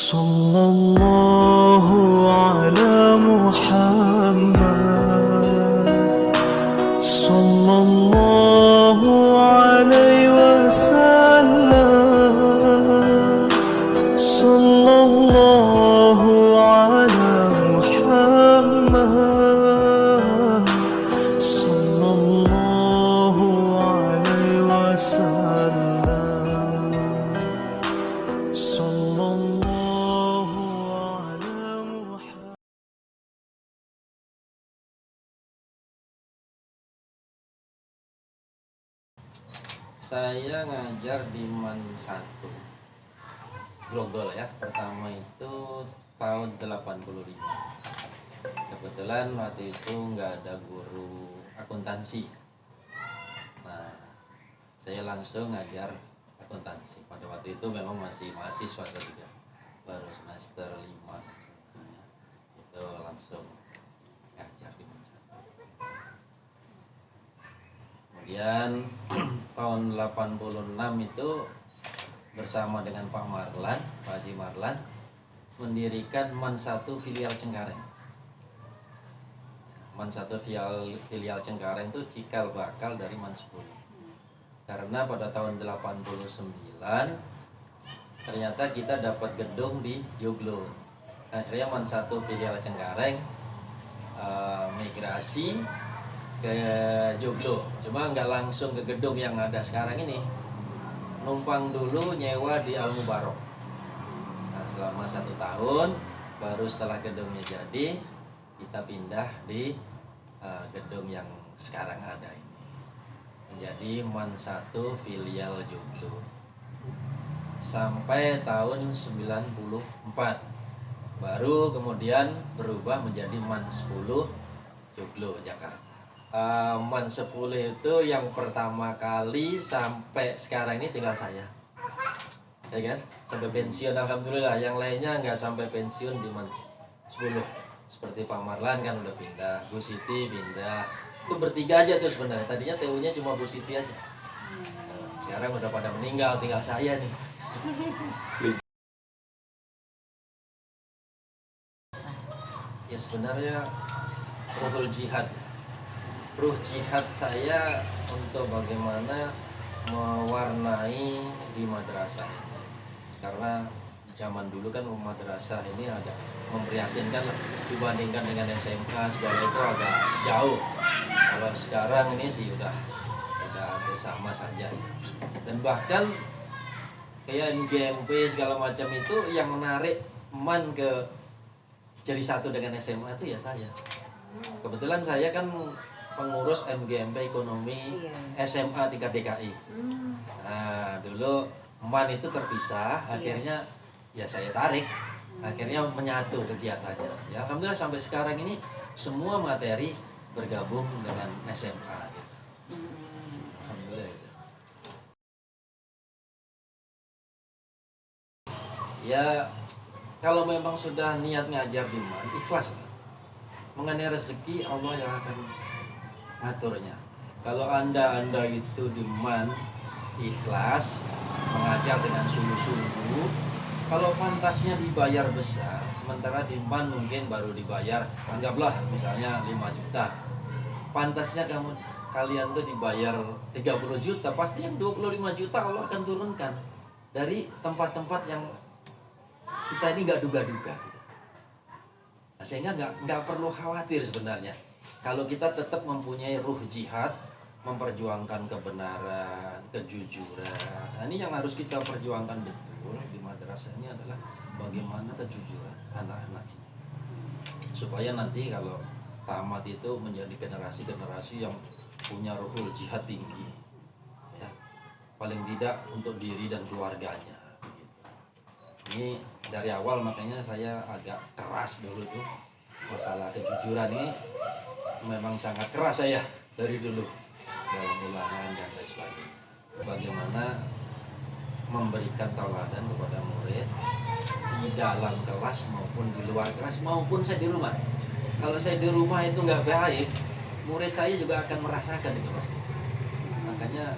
صلى الله على محمد صلى الله عليه وسلم صلى الله على محمد صلى الله عليه وسلم صلى الله على محمد. Saya ngajar di MAN 1 Grogol ya. Pertama itu tahun 85. Kebetulan waktu itu nggak ada guru akuntansi. Nah, saya langsung ngajar akuntansi. Pada waktu itu memang masih mahasiswa juga, baru semester 5. Itu langsung ngajar di MAN 1. Kemudian tahun 86 itu bersama dengan Pak Marlan, Pak Haji Marlan, mendirikan MAN 1 filial Cengkareng. MAN 1 filial Cengkareng itu cikal bakal dari MAN 10. Karena pada tahun 89 ternyata kita dapat gedung di Joglo. Akhirnya MAN 1 filial Cengkareng migrasi ke Joglo, cuma nggak langsung ke gedung yang ada sekarang ini, numpang dulu nyewa di Al Mubarok. Nah, selama 1 tahun, baru setelah gedungnya jadi, kita pindah di gedung yang sekarang ada ini, menjadi MAN 1 filial Joglo sampai tahun 94, baru kemudian berubah menjadi MAN 10 Joglo Jakarta. MAN 10 itu yang pertama kali sampai sekarang ini tinggal saya, ya kan, sampai pensiun alhamdulillah. Yang lainnya nggak sampai pensiun di MAN 10, seperti Pak Marlan kan udah pindah, Bu Siti pindah, itu bertiga aja tuh sebenarnya. Tadinya TU-nya cuma Bu Siti aja, nah, sekarang udah pada meninggal, tinggal saya nih. Ya sebenarnya ruhul jihad, ruh jihad saya untuk bagaimana mewarnai di madrasah ini. Karena zaman dulu kan madrasah ini agak memprihatinkan lah, dibandingkan dengan SMA segala itu agak jauh. Kalau sekarang ini sih udah sama saja. Dan bahkan kayak NGMP segala macam itu yang menarik MAN ke jadi satu dengan SMA itu ya saya. Kebetulan saya kan pengurus MGMP Ekonomi SMA tingkat DKI. Nah, dulu MAN itu terpisah, akhirnya ya saya tarik, akhirnya menyatu kegiatannya. Ya alhamdulillah sampai sekarang ini semua materi bergabung dengan SMA. Gitu. Alhamdulillah. Ya kalau memang sudah niat ngajar di MAN, ikhlas lah. Mengenai rezeki Allah yang akan ngaturnya. Kalau anda itu di MAN ikhlas mengajar dengan sungguh-sungguh, kalau pantasnya dibayar besar, sementara di MAN mungkin baru dibayar, anggaplah misalnya 5 juta, pantasnya kalian tuh dibayar 30 juta, pasti yang 25 juta Allah akan turunkan dari tempat-tempat yang kita ini nggak duga-duga gitu. Nah, sehingga nggak perlu khawatir sebenarnya. Kalau kita tetap mempunyai ruh jihad, memperjuangkan kebenaran, kejujuran. Nah, ini yang harus kita perjuangkan betul di madrasah ini adalah bagaimana kejujuran anak-anak ini. Supaya nanti kalau tamat itu menjadi generasi-generasi yang punya ruhul jihad tinggi. Ya, paling tidak untuk diri dan keluarganya. Ini dari awal makanya saya agak keras dulu tuh. Masalah kejujuran ini memang sangat keras saya dari dulu dalam ulangan dan lain sebagainya. Bagaimana memberikan tauladan kepada murid di dalam kelas maupun di luar kelas maupun saya di rumah. Kalau saya di rumah itu nggak baik, murid saya juga akan merasakan itu pasti. Makanya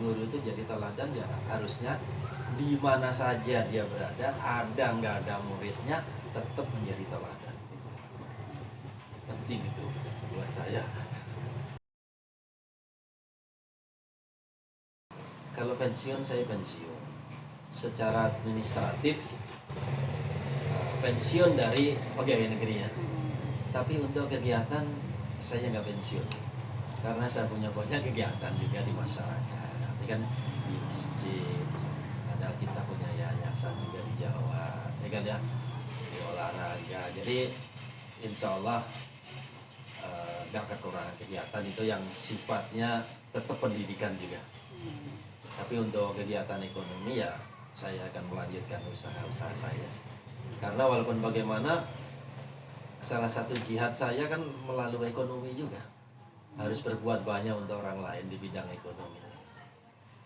guru itu jadi tauladan ya harusnya di mana saja dia berada, ada nggak ada muridnya, tetap menjadi teladan. Penting itu buat saya. Kalau pensiun, saya pensiun secara administratif, pensiun dari pegawai negeri ya. Tapi untuk kegiatan saya nggak pensiun, karena saya punya banyak kegiatan juga di masyarakat. Ini kan di masjid, ada kita punya yayasan juga di Jawa, ya kan ya, di olahraga. Jadi insya Allah nggak kekurangan kegiatan itu yang sifatnya tetap pendidikan juga. Tapi untuk kegiatan ekonomi ya saya akan melanjutkan usaha-usaha saya. Karena walaupun bagaimana, salah satu jihad saya kan melalui ekonomi juga. Harus berbuat banyak untuk orang lain di bidang ekonomi.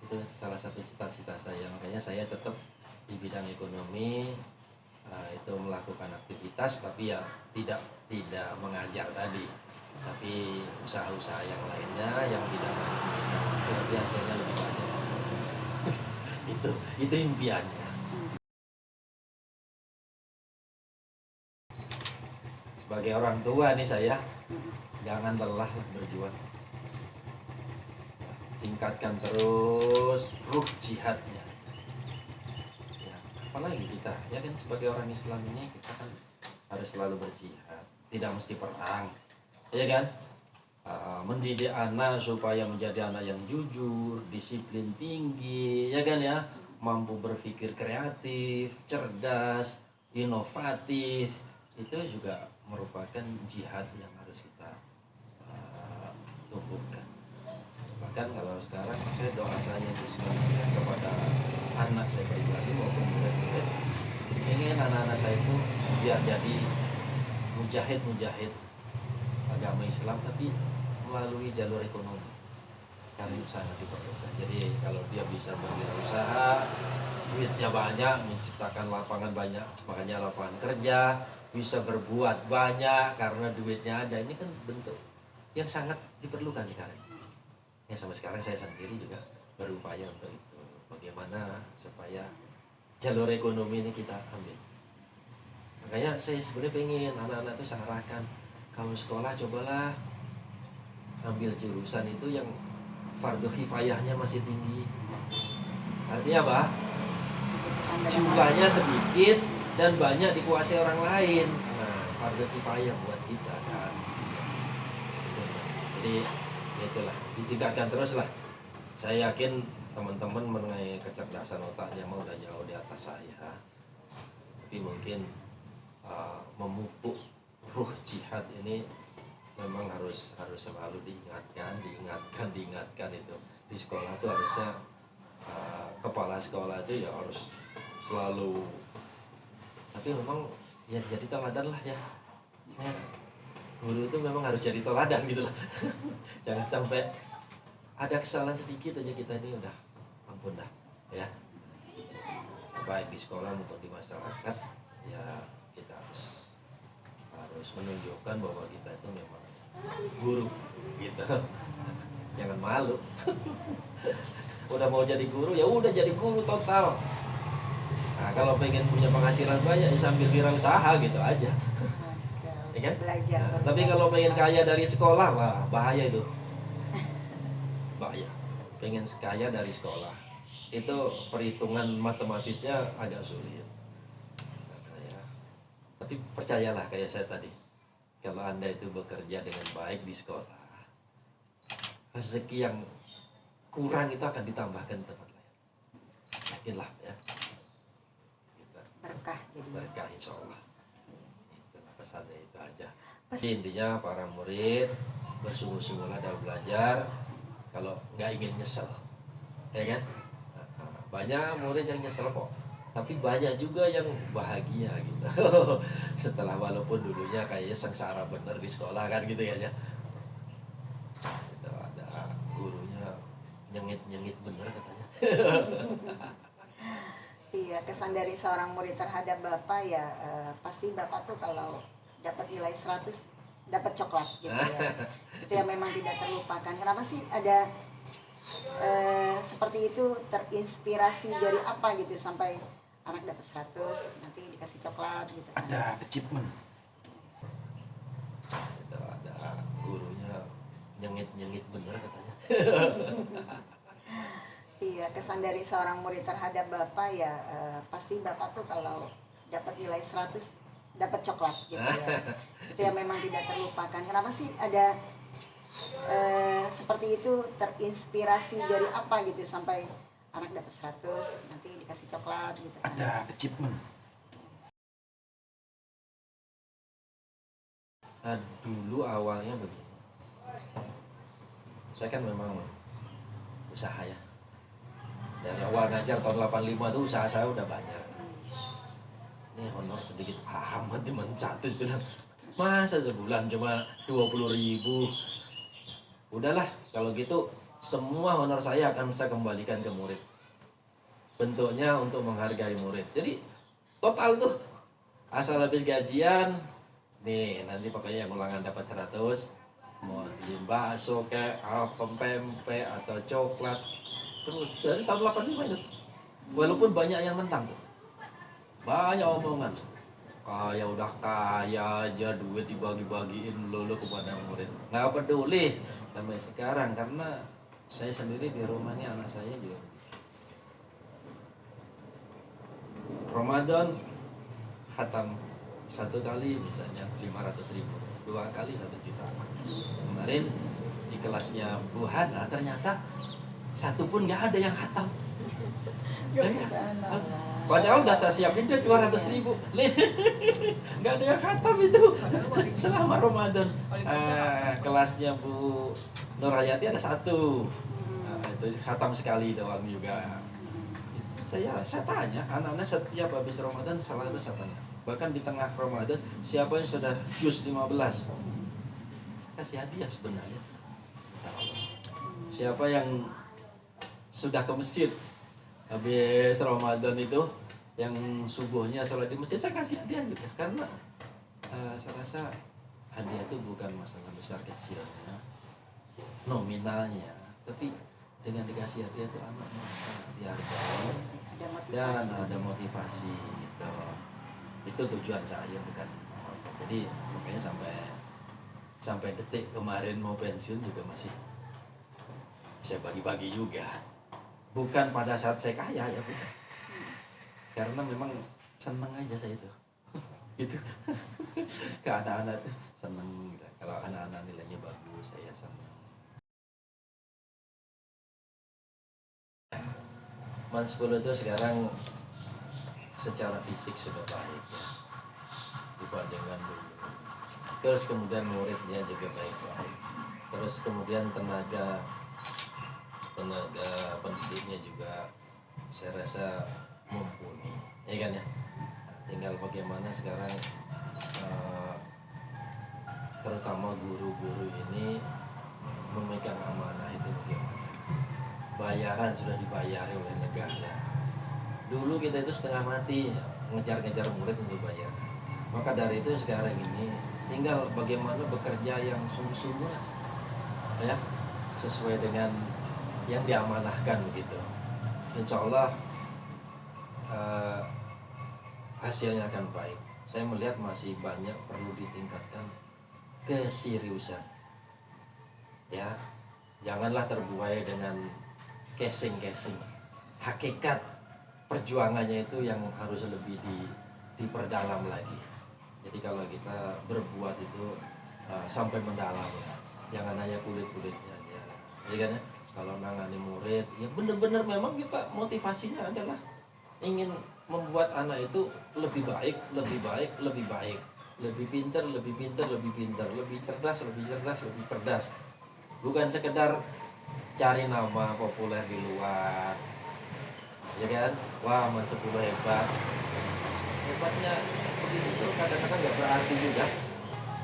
Itu salah satu cita-cita saya. Makanya saya tetap di bidang ekonomi, itu melakukan aktivitas, tapi ya tidak mengajar tadi. Tapi usaha-usaha yang lainnya yang tidak mengajar, biasanya lebih banyak. itu impiannya. Sebagai orang tua nih saya, jangan lelah berjuang. Tingkatkan terus ruh jihadnya. Ya, apalagi kita, ya kan sebagai orang Islam ini kita kan harus selalu berjihad. Tidak mesti perang, ya kan? Mendidik anak supaya menjadi anak yang jujur, disiplin tinggi, ya kan ya, mampu berpikir kreatif, cerdas, inovatif, itu juga merupakan jihad yang harus kita tumbuhkan. Bahkan kalau sekarang saya doa saya itu sebenarnya kepada anak saya pribadi maupun murid-murid, ingin anak-anak saya itu biar jadi mujahid agama Islam, tapi melalui jalur ekonomi, karena itu sangat diperlukan. Jadi kalau dia bisa berwirausaha, duitnya banyak, menciptakan lapangan banyak, makanya lapangan kerja, bisa berbuat banyak karena duitnya ada, ini kan bentuk yang sangat diperlukan sekarang. Ya sampai sekarang saya sendiri juga berupaya untuk itu. Bagaimana supaya jalur ekonomi ini kita ambil. Makanya saya sebenarnya pengen anak-anak itu saya arahkan, kalau sekolah cobalah ambil jurusan itu yang fardu kifayahnya masih tinggi. Artinya apa? Jumlahnya sedikit dan banyak dikuasai orang lain. Nah, fardu kifayah buat kita kan. Jadi itulah, ditingkatkan terus lah. Saya yakin teman-teman mengenai kecerdasan otaknya mau udah jauh di atas saya. Tapi mungkin memupuk ruh jihad ini memang harus selalu diingatkan itu. Di sekolah itu harusnya kepala sekolah itu ya harus selalu, tapi memang ya jadi teladan lah ya. Saya guru itu memang harus jadi teladan gitu lah. Jangan sampai ada kesalahan sedikit aja kita ini udah ampun dah ya. Baik di sekolah maupun di masyarakat ya, kita harus menunjukkan bahwa kita itu memang guru gitu. Jangan malu. Udah mau jadi guru ya udah jadi guru total. Nah, kalau pengen punya penghasilan banyak ya sambil wirausaha gitu aja. Ya kan? Belajar. Nah, tapi kalau pengen kaya dari sekolah, wah bahaya itu. Bahaya. Pengen kaya dari sekolah, itu perhitungan matematisnya agak sulit. Nah, ya. Tapi percayalah kayak saya tadi, kalau Anda itu bekerja dengan baik di sekolah, rezeki yang kurang itu akan ditambahkan di tempat lain. Yakinlah ya. Berkah jadi. Berkah insya Allah. Itulah pesannya itu aja. Intinya para murid bersungguh-sungguhlah dalam belajar. Kalau nggak ingin nyesel, ya kan? Banyak murid yang nyesel kok. Tapi banyak juga yang bahagia gitu. Setelah walaupun dulunya kayaknya sengsara bener di sekolah kan gitu ya. Itu ada gurunya nyengit bener katanya. Iya, kesan dari seorang murid terhadap Bapak ya, pasti Bapak tuh kalau dapat nilai 100 dapat coklat gitu ya. Itu yang memang tidak terlupakan. Kenapa sih ada seperti itu terinspirasi dari apa gitu sampai anak dapat 100 nanti dikasih coklat gitu kan. Ada achievement. Itu ada gurunya nyengit bener katanya. Iya, kesan dari seorang murid terhadap Bapak ya pasti Bapak tuh kalau dapat nilai 100 dapat coklat gitu ya. Itu yang memang tidak terlupakan. Kenapa sih ada seperti itu terinspirasi dari apa gitu sampai anak dapat 100 nanti dikasih coklat gitu kan. Ada achievement. Dulu awalnya begini. Saya kan memang usaha ya. Dari awal ngajar tahun 85 itu usaha saya udah banyak. Ini honor sedikit amat cuma 100 bilang. Masa sebulan cuma 20.000. Udahlah kalau gitu semua honor saya akan saya kembalikan ke murid. Bentuknya untuk menghargai murid. Jadi total tuh asal habis gajian nih nanti pokoknya yang ulangan dapat 100, mau beli bakso kayak apa pempek atau coklat. Terus dari tahun 85 itu walaupun banyak yang nentang tuh, banyak omongan kayak udah kaya aja duit dibagi-bagiin lulu kepada murid, nggak peduli sampai sekarang karena saya sendiri di rumahnya anak saya juga Ramadan khatam satu kali misalnya 500.000, 2 kali 1 juta. Kemarin di kelasnya Bu Hana ternyata satu pun nggak ada yang khatam. Padahal udah saya siapin dia 200.000, nggak ada yang khatam itu selama Ramadan. Kelasnya Bu Nurhayati ada 1, itu khatam sekali doang juga. Saya tanya anak-anak setiap habis Ramadan selalu saya tanya. Bahkan di tengah Ramadan siapa yang sudah juz 15 saya kasih hadiah sebenarnya. Siapa yang sudah ke masjid habis Ramadan itu yang subuhnya sholat di masjid saya kasih hadiah juga karena saya rasa hadiah itu bukan masalah besar kecilnya nominalnya, tapi dengan dikasih hadiah itu anak merasa dihargai dan ada motivasi gitu. Itu tujuan saya bukan apa. Jadi makanya sampai detik kemarin mau pensiun juga masih saya bagi-bagi juga. Bukan pada saat saya kaya ya bukan. Karena memang seneng aja saya itu. Gitu. Ke anak-anak seneng gitu. Kalau anak-anak nilainya bagus saya seneng. Man 10 itu sekarang secara fisik sudah baik ya dibandingkan dulu. Terus kemudian muridnya juga baik-baik. Terus kemudian tenaga pendidiknya juga saya rasa mumpuni, ya kan ya. Tinggal bagaimana sekarang terutama guru-guru ini memegang amanah itu bagaimana. Bayaran sudah dibayari oleh negara. Dulu kita itu setengah mati ngejar-ngejar murid untuk bayar. Maka dari itu sekarang ini tinggal bagaimana bekerja yang sungguh-sungguh ya, sesuai dengan yang diamanahkan begitu. Insya Allah hasilnya akan baik. Saya melihat masih banyak perlu ditingkatkan keseriusan. Ya, janganlah terbuai dengan casing-casing. Hakikat perjuangannya itu yang harus lebih diperdalam lagi. Jadi kalau kita berbuat itu sampai mendalam, jangan hanya kulit-kulitnya aja. Jadi kan ya, kalau nangani murid, ya benar-benar memang kita motivasinya adalah ingin membuat anak itu lebih baik, lebih baik, lebih baik, lebih pintar, lebih pintar, lebih pintar, lebih cerdas, lebih cerdas, lebih cerdas. Bukan sekedar cari nama populer di luar, ya kan? Wah, Man 10 hebat. Hebatnya begitu tuh kadang-kadang nggak berarti juga.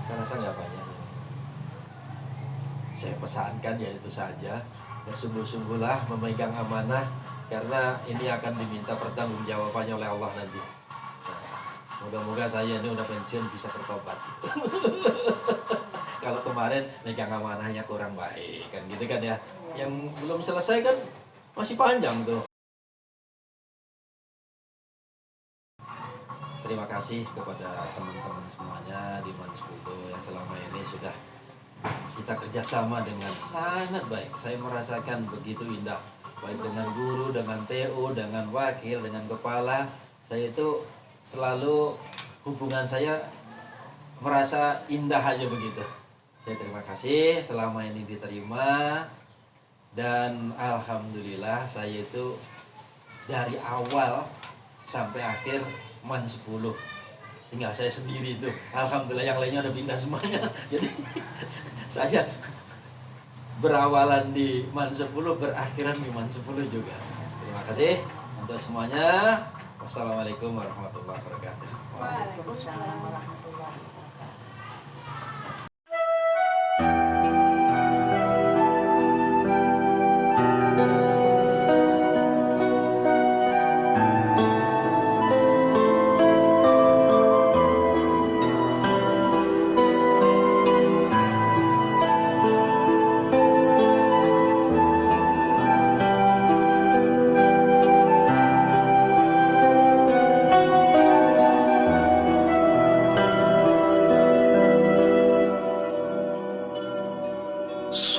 Saya rasa nggak banyak. Saya pesankan ya itu saja. Bersungguh-sungguhlah memegang amanah karena ini akan diminta pertanggungjawabannya oleh Allah nanti. Nah, moga-moga saya ini udah pensiun bisa bertobat. Kalau kemarin megang amanahnya kurang baik kan gitu kan ya. Yang belum selesai kan masih panjang tuh. Terima kasih kepada teman-teman semuanya di Man 10 yang selama ini sudah kita kerjasama dengan sangat baik. Saya merasakan begitu indah, baik dengan guru, dengan TO, dengan wakil, dengan kepala. Saya itu selalu hubungan saya merasa indah aja begitu. Saya terima kasih selama ini diterima, dan alhamdulillah saya itu dari awal sampai akhir Man 10 tinggal saya sendiri tuh. Alhamdulillah yang lainnya udah pindah semuanya. Jadi saya berawalan di Man 10, berakhiran di Man 10 juga. Terima kasih untuk semuanya. Wassalamualaikum warahmatullahi wabarakatuh. Waalaikumsalam warahmatullahi wabarakatuh.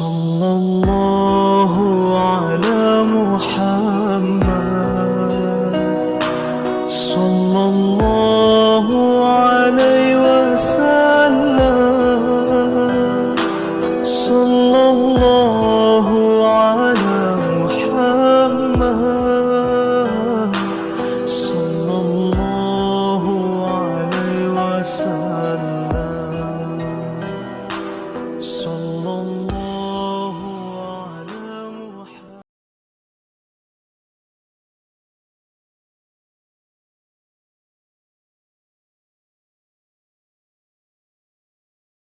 Sallallahu ala Muhammad, sallallahu alaihi wasallam, sallallahu ala Muhammad, sallallahu alaihi wasallam.